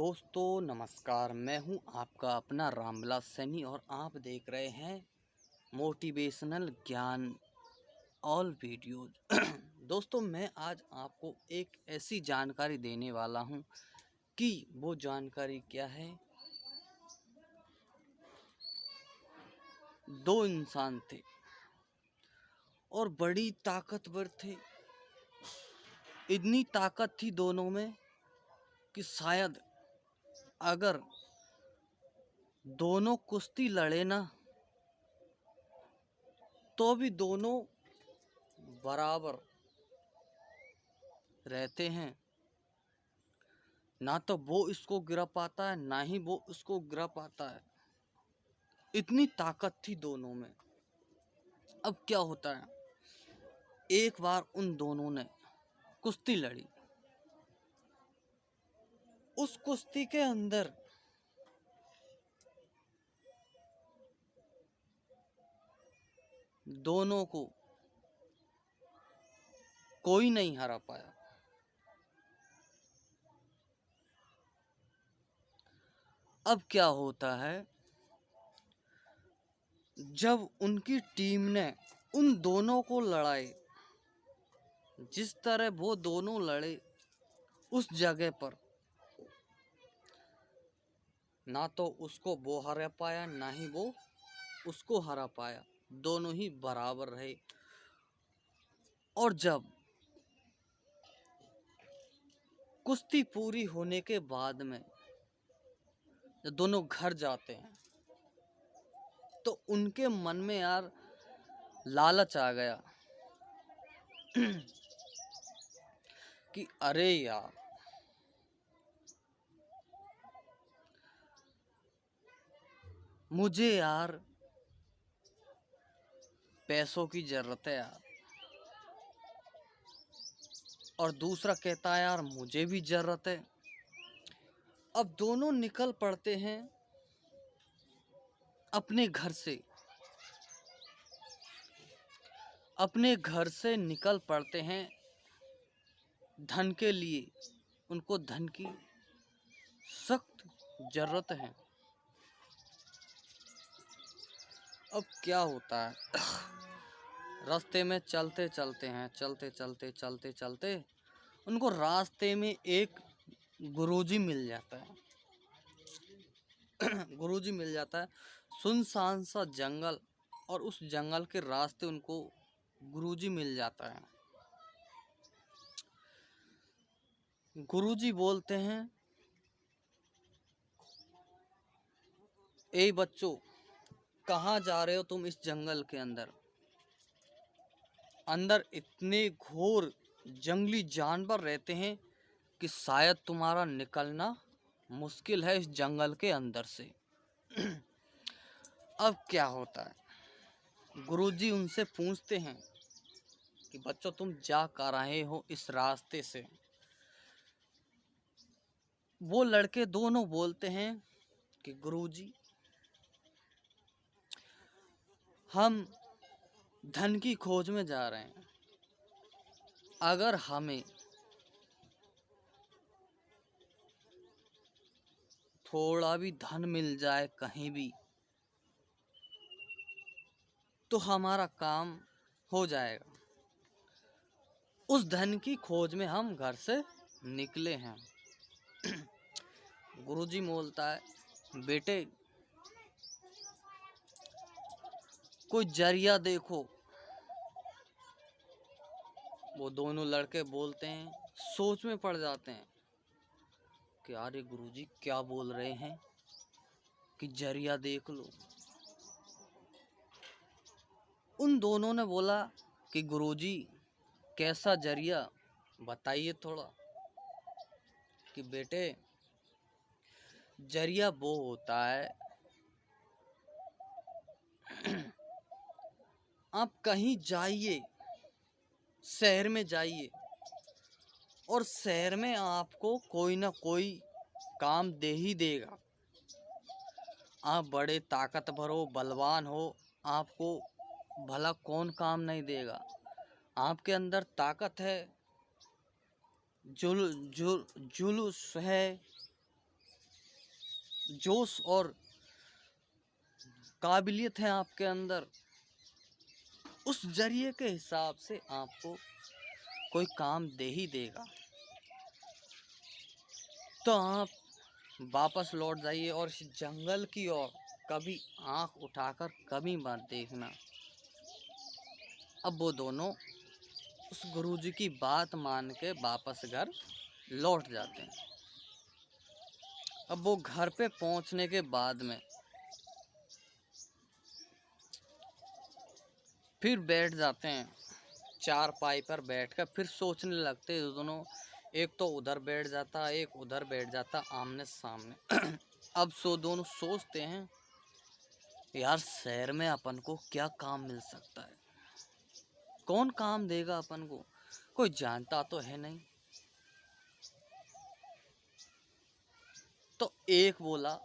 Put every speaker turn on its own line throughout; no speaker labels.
दोस्तों नमस्कार। मैं हूं आपका अपना रामविलास सैनी और आप देख रहे हैं मोटिवेशनल ज्ञान ऑल वीडियोज। दोस्तों मैं आज आपको एक ऐसी जानकारी देने वाला हूं कि वो जानकारी क्या है। दो इंसान थे और बड़ी ताकतवर थे। इतनी ताकत थी दोनों में कि शायद अगर दोनों कुश्ती लड़े ना तो भी दोनों बराबर रहते हैं। ना तो वो इसको गिरा पाता है ना ही वो उसको गिरा पाता है। इतनी ताकत थी दोनों में। अब क्या होता है, एक बार उन दोनों ने कुश्ती लड़ी। उस कुश्ती के अंदर दोनों को कोई नहीं हरा पाया। अब क्या होता है, जब उनकी टीम ने उन दोनों को लड़ाए, जिस तरह वो दोनों लड़े उस जगह पर, ना तो उसको वो हरा पाया ना ही वो उसको हरा पाया। दोनों ही बराबर रहे। और जब कुश्ती पूरी होने के बाद में जब दोनों घर जाते हैं तो उनके मन में यार लालच आ गया कि अरे यार, मुझे यार पैसों की जरूरत है यार। और दूसरा कहता है यार मुझे भी जरूरत है। अब दोनों निकल पड़ते हैं अपने घर से। अपने घर से निकल पड़ते हैं धन के लिए। उनको धन की सख्त जरूरत है। अब क्या होता है, रास्ते में चलते चलते उनको रास्ते में एक गुरुजी मिल जाता है। गुरुजी मिल जाता है, सुनसान सा जंगल, और उस जंगल के रास्ते उनको गुरुजी मिल जाता है। गुरुजी बोलते हैं, ए बच्चों, कहाँ जा रहे हो तुम इस जंगल के अंदर? अंदर इतने घोर जंगली जानवर रहते हैं कि शायद तुम्हारा निकलना मुश्किल है इस जंगल के अंदर से। अब क्या होता है, गुरुजी उनसे पूछते हैं कि बच्चों तुम जा कर रहे हो इस रास्ते से? वो लड़के दोनों बोलते हैं कि गुरुजी, हम धन की खोज में जा रहे हैं। अगर हमें थोड़ा भी धन मिल जाए कहीं भी तो हमारा काम हो जाएगा। उस धन की खोज में हम घर से निकले हैं। गुरुजी बोलता है, बेटे कोई जरिया देखो। वो दोनों लड़के बोलते हैं, सोच में पड़ जाते हैं कि अरे गुरुजी क्या बोल रहे हैं कि जरिया देख लो। उन दोनों ने बोला कि गुरुजी कैसा जरिया, बताइए थोड़ा। कि बेटे जरिया वो होता है, आप कहीं जाइए, शहर में जाइए, और शहर में आपको कोई ना कोई काम दे ही देगा। आप बड़े ताकतवर हो, बलवान हो, आपको भला कौन काम नहीं देगा। आपके अंदर ताकत है, जुलूस है, जोश और काबिलियत है आपके अंदर, उस जरिए के हिसाब से आपको कोई काम दे ही देगा। तो आप वापस लौट जाइए और इस जंगल की ओर कभी आंख उठाकर कभी मत देखना। अब वो दोनों उस गुरुजी की बात मान के वापस घर लौट जाते हैं। अब वो घर पे पहुंचने के बाद में फिर बैठ जाते हैं, चारपाई पर बैठकर फिर सोचने लगते हैं दोनों। एक तो उधर बैठ जाता, एक उधर बैठ जाता, आमने सामने। अब दोनों सोचते हैं, यार शहर में अपन को क्या काम मिल सकता है, कौन काम देगा अपन को, कोई जानता तो है नहीं। तो एक बोला,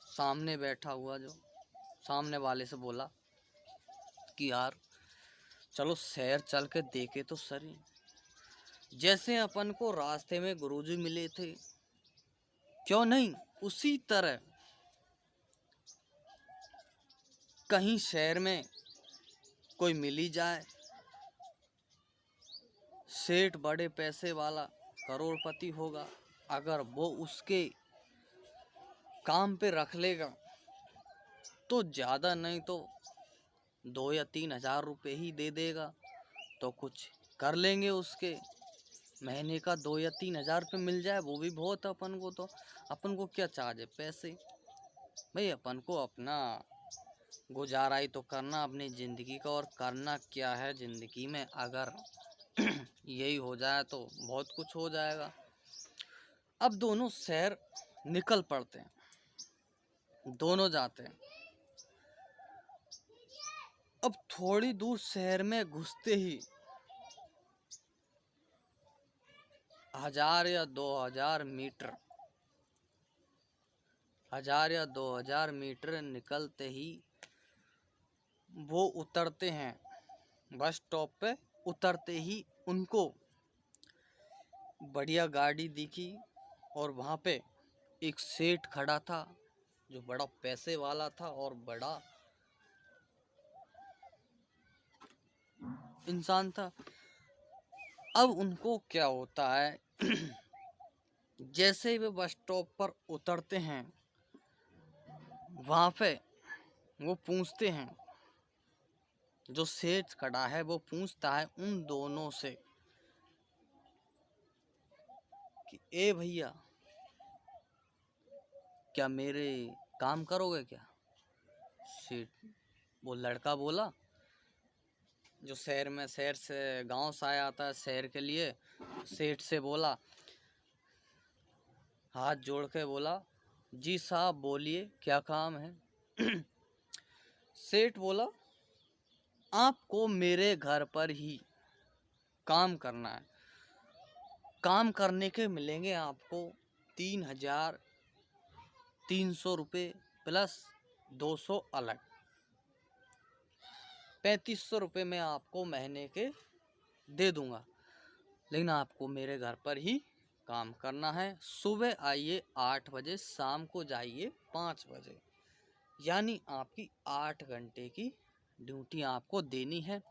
सामने बैठा हुआ जो सामने वाले से बोला कि यार चलो शहर चल के देखे तो सही, जैसे अपन को रास्ते में गुरुजी मिले थे, क्यों नहीं उसी तरह कहीं शहर में कोई मिल ही जाए, सेठ बड़े पैसे वाला करोड़पति होगा, अगर वो उसके काम पे रख लेगा तो ज़्यादा नहीं तो 2 या 3 हज़ार रुपये ही दे देगा, तो कुछ कर लेंगे उसके। महीने का 2 या 3 हज़ार रुपये मिल जाए वो भी बहुत है अपन को। तो अपन को क्या चाहिए पैसे, भाई अपन को अपना गुजारा ही तो करना अपनी ज़िंदगी का, और करना क्या है ज़िंदगी में, अगर यही हो जाए तो बहुत कुछ हो जाएगा। अब दोनों शहर निकल पड़ते हैं, दोनों जाते हैं। अब थोड़ी दूर शहर में घुसते ही 1000 या 2000 मीटर 1000 या 2000 मीटर निकलते ही वो उतरते हैं बस स्टॉप पे। उतरते ही उनको बढ़िया गाड़ी दिखी और वहाँ पे एक सेठ खड़ा था जो बड़ा पैसे वाला था और बड़ा इंसान था। अब उनको क्या होता है, जैसे ही वे बस स्टॉप पर उतरते हैं वहाँ पे वो पूछते हैं, जो सेठ खड़ा है वो पूछता है उन दोनों से कि ए भैया क्या मेरे काम करोगे क्या। सेठ वो लड़का बोला जो शहर से गांव से आया था शहर के लिए, सेठ से बोला, हाथ जोड़ के बोला, जी साहब बोलिए क्या काम है। सेठ बोला, आपको मेरे घर पर ही काम करना है, काम करने के मिलेंगे आपको 3300 रुपये प्लस 200 अलग, 3500 रुपये में आपको महीने के दे दूंगा, लेकिन आपको मेरे घर पर ही काम करना है। सुबह आइए 8 बजे, शाम को जाइए 5 बजे, यानी आपकी 8 घंटे की ड्यूटी आपको देनी है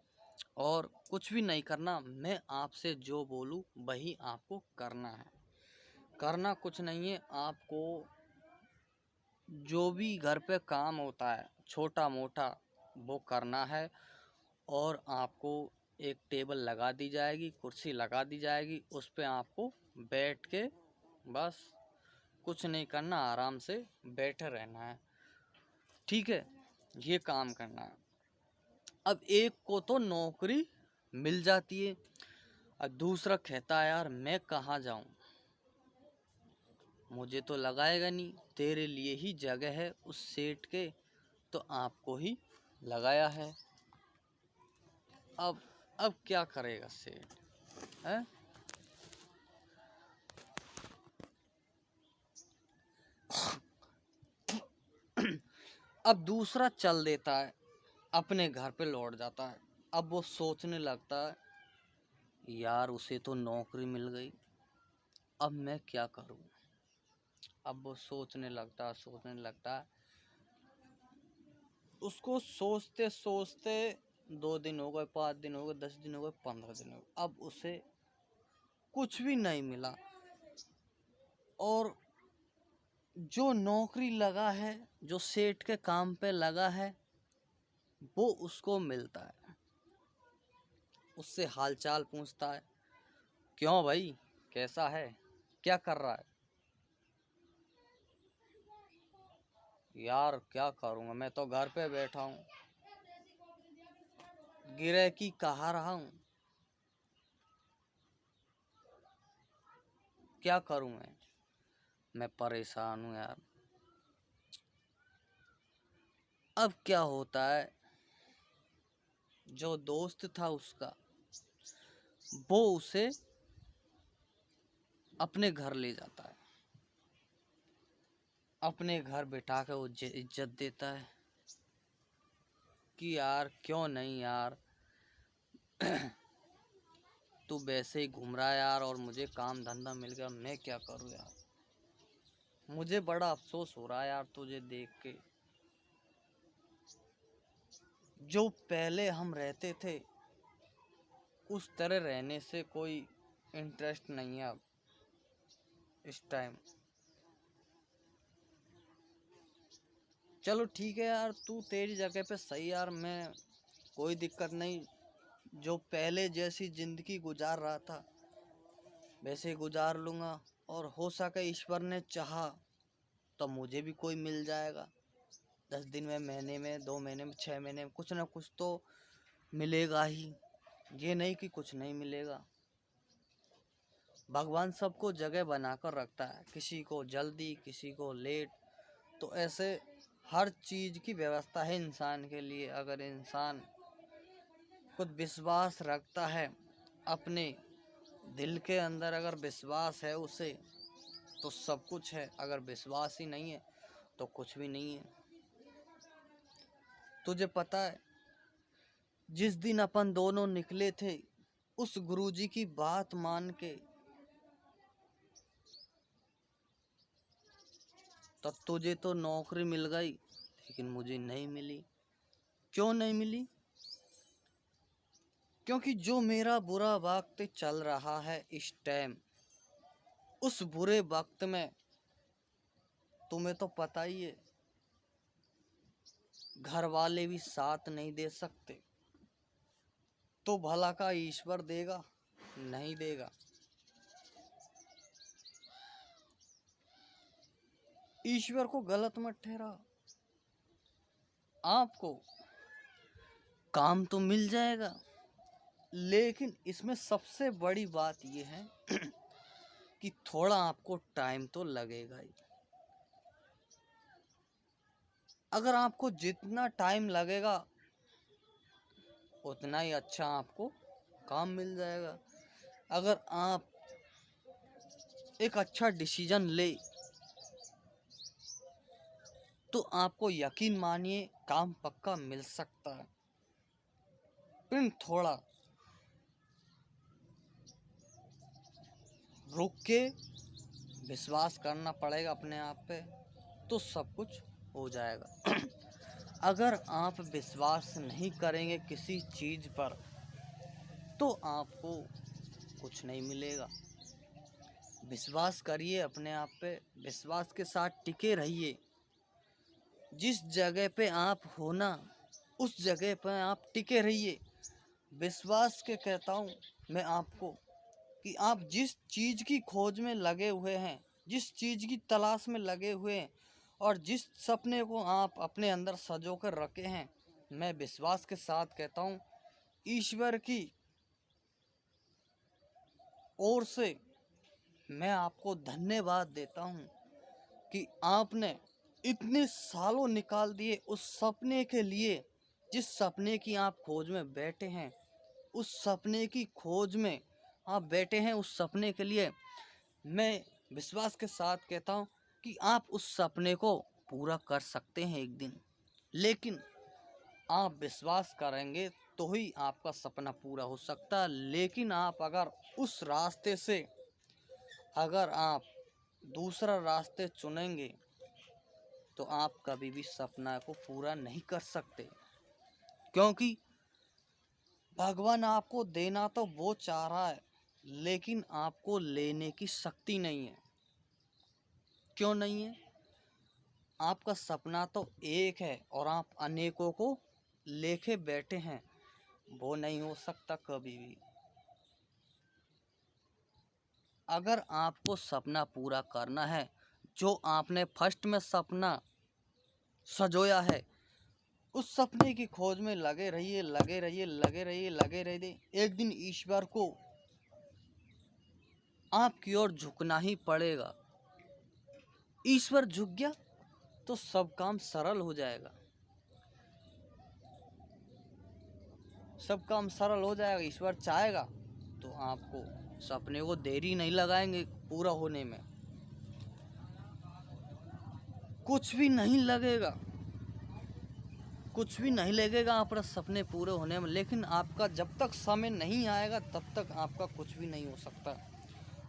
और कुछ भी नहीं करना। मैं आपसे जो बोलूँ वही आपको करना है, करना कुछ नहीं है। आपको जो भी घर पे काम होता है छोटा मोटा वो करना है, और आपको एक टेबल लगा दी जाएगी, कुर्सी लगा दी जाएगी, उस पे आपको बैठ के बस कुछ नहीं करना, आराम से बैठे रहना है, ठीक है, ये काम करना है। अब एक को तो नौकरी मिल जाती है, और दूसरा कहता है यार मैं कहाँ जाऊँ, मुझे तो लगाएगा नहीं, तेरे लिए ही जगह है उस सेठ के, तो आपको ही लगाया है। अब क्या करेगा सेठ है। अब दूसरा चल देता है, अपने घर पे लौट जाता है। अब वो सोचने लगता है, यार उसे तो नौकरी मिल गई, अब मैं क्या करूं, अब वो सोचने लगता। उसको सोचते सोचते 2 दिन हो गए, 5 दिन हो गए, 10 दिन हो गए, 15 दिन हो गए। अब उसे कुछ भी नहीं मिला। और जो नौकरी लगा है, जो सेठ के काम पे लगा है, वो उसको मिलता है। उससे हालचाल पूछता है, क्यों भाई, कैसा है, क्या कर रहा है। यार क्या करूँगा, मैं तो घर पे बैठा हूँ, गिरहकी कहा रहा हूँ, क्या करूँ मैं परेशान हूँ यार। अब क्या होता है, जो दोस्त था उसका, वो उसे अपने घर ले जाता है, अपने घर बिठा के वो इज्जत देता है कि यार क्यों नहीं यार, तू वैसे ही घूम रहा है यार, और मुझे काम धंधा मिल गया, मैं क्या करूँ यार, मुझे बड़ा अफसोस हो रहा है यार तुझे देख के। जो पहले हम रहते थे उस तरह रहने से कोई इंटरेस्ट नहीं है अब इस टाइम। चलो ठीक है यार, तू तेरी जगह पे सही यार, मैं कोई दिक्कत नहीं, जो पहले जैसी जिंदगी गुजार रहा था वैसे ही गुजार लूँगा। और हो सके ईश्वर ने चाहा तो मुझे भी कोई मिल जाएगा, 10 दिन में, महीने में, 2 महीने में, 6 महीने में, कुछ ना कुछ तो मिलेगा ही। ये नहीं कि कुछ नहीं मिलेगा। भगवान सबको जगह बनाकर रखता है, किसी को जल्दी, किसी को लेट। तो ऐसे हर चीज़ की व्यवस्था है इंसान के लिए। अगर इंसान खुद विश्वास रखता है, अपने दिल के अंदर अगर विश्वास है उसे, तो सब कुछ है। अगर विश्वास ही नहीं है तो कुछ भी नहीं है। तुझे पता है, जिस दिन अपन दोनों निकले थे, उस गुरुजी की बात मान के, तब तुझे तो नौकरी मिल गई, लेकिन मुझे नहीं मिली। क्यों नहीं मिली? क्योंकि जो मेरा बुरा वक्त चल रहा है इस टाइम, उस बुरे वक्त में तुम्हें तो पता ही है, घर वाले भी साथ नहीं दे सकते। तो भला का ईश्वर देगा? नहीं देगा। ईश्वर को गलत मत ठहरा। आपको काम तो मिल जाएगा, लेकिन इसमें सबसे बड़ी बात यह है कि थोड़ा आपको टाइम तो लगेगा ही। अगर आपको जितना टाइम लगेगा उतना ही अच्छा आपको काम मिल जाएगा। अगर आप एक अच्छा डिसीजन ले तो आपको यकीन मानिए काम पक्का मिल सकता है। फिर थोड़ा रुक के विश्वास करना पड़ेगा अपने आप पे, तो सब कुछ हो जाएगा। अगर आप विश्वास नहीं करेंगे किसी चीज़ पर तो आपको कुछ नहीं मिलेगा। विश्वास करिए अपने आप पे, विश्वास के साथ टिके रहिए। जिस जगह पे आप हो ना, उस जगह पे आप टिके रहिए। विश्वास के कहता हूँ मैं आपको कि आप जिस चीज़ की खोज में लगे हुए हैं, जिस चीज़ की तलाश में लगे हुए हैं, और जिस सपने को आप अपने अंदर सजो कर रखे हैं, मैं विश्वास के साथ कहता हूँ, ईश्वर की ओर से मैं आपको धन्यवाद देता हूँ कि आपने इतने सालों निकाल दिए उस सपने के लिए। जिस सपने की आप खोज में बैठे हैं, उस सपने की खोज में आप बैठे हैं, उस सपने के लिए मैं विश्वास के साथ कहता हूँ कि आप उस सपने को पूरा कर सकते हैं एक दिन। लेकिन आप विश्वास करेंगे तो ही आपका सपना पूरा हो सकता है। लेकिन आप अगर उस रास्ते से अगर आप दूसरा रास्ते चुनेंगे तो आप कभी भी सपना को पूरा नहीं कर सकते, क्योंकि भगवान आपको देना तो वो चाह रहा है, लेकिन आपको लेने की शक्ति नहीं है। क्यों नहीं है? आपका सपना तो एक है और आप अनेकों को लेके बैठे हैं, वो नहीं हो सकता कभी भी। अगर आपको सपना पूरा करना है, जो आपने फर्स्ट में सपना सजोया है, उस सपने की खोज में लगे रहिए, लगे रहिए, लगे रहिए, लगे रहिए। एक दिन ईश्वर को आपकी ओर झुकना ही पड़ेगा। ईश्वर झुक गया तो सब काम सरल हो जाएगा, सब काम सरल हो जाएगा। ईश्वर चाहेगा तो आपको सपने को देरी नहीं लगाएंगे पूरा होने में, कुछ भी नहीं लगेगा, कुछ भी नहीं लगेगा आपका सपने पूरे होने में। लेकिन आपका जब तक समय नहीं आएगा तब तक आपका कुछ भी नहीं हो सकता।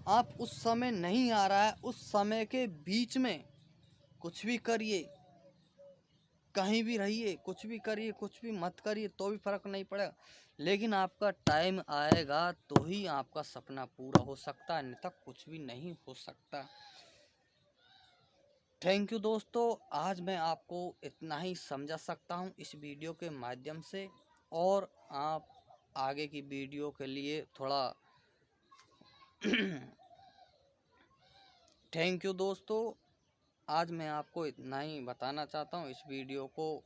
आप उस समय नहीं आ रहा है, उस समय के बीच में कुछ भी करिए, कहीं भी रहिए, कुछ भी करिए, कुछ भी मत करिए तो भी फर्क नहीं पड़ेगा। लेकिन आपका टाइम आएगा तो ही आपका सपना पूरा हो सकता है, अन्यथा कुछ भी नहीं हो सकता। थैंक यू दोस्तों, आज मैं आपको इतना ही समझा सकता हूँ इस वीडियो के माध्यम से, और आप आगे की वीडियो के लिए थोड़ा थैंक यू दोस्तों, आज मैं आपको इतना ही बताना चाहता हूँ, इस वीडियो को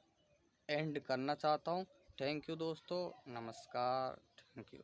एंड करना चाहता हूँ। थैंक यू दोस्तों, नमस्कार, थैंक यू।